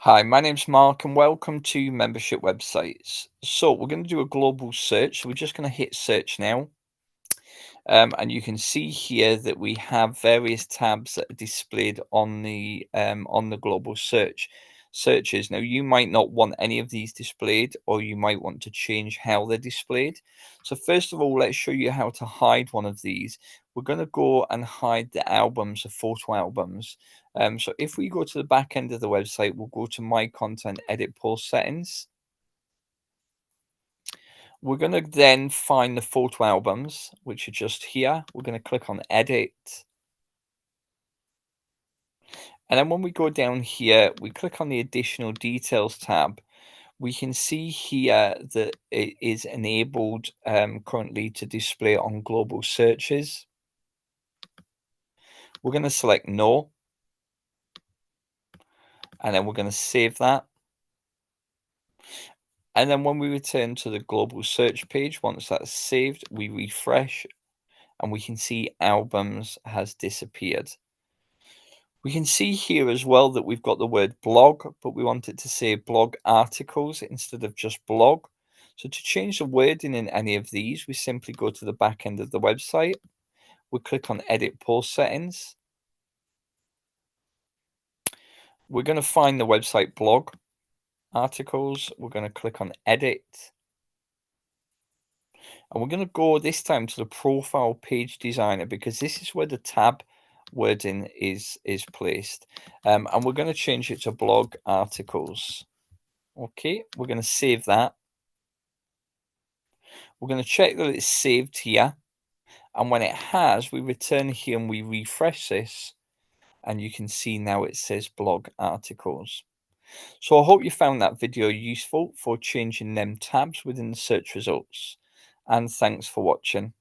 Hi, my name's Mark and welcome to Membership Websites. So we're going to do a global search. So we're just going to hit search now. And you can see here that we have various tabs that are displayed on the global searches. Now you might not want any of these displayed, or you might want to change how they're displayed. So first of all, let's show you how to hide one of these. We're going to go and hide the albums, the photo albums. So if we go to the back end of the website, we'll go to My Content, Edit Post Settings. We're going to then find the photo albums, which are just here. We're going to click on Edit. And then when we go down here, we click on the Additional Details tab. We can see here that it is enabled currently to display on global searches. We're going to select No. And then we're going to save that. And then when we return to the global search page, once that's saved, we refresh and we can see albums has disappeared. We can see here as well that we've got the word blog, but we want it to say blog articles instead of just blog. So to change the wording in any of these, we simply go to the back end of the website. We click on Edit Post Settings. We're going to find the website blog articles. We're going to click on Edit. And we're going to go this time to the profile page designer because this is where the tab wording is placed. And we're going to change it to blog articles. Okay, we're going to save that. We're going to check that it's saved here. And when it has, we return here and we refresh this. And you can see now it says blog articles. So I hope you found that video useful for changing them tabs within the search results. And thanks for watching.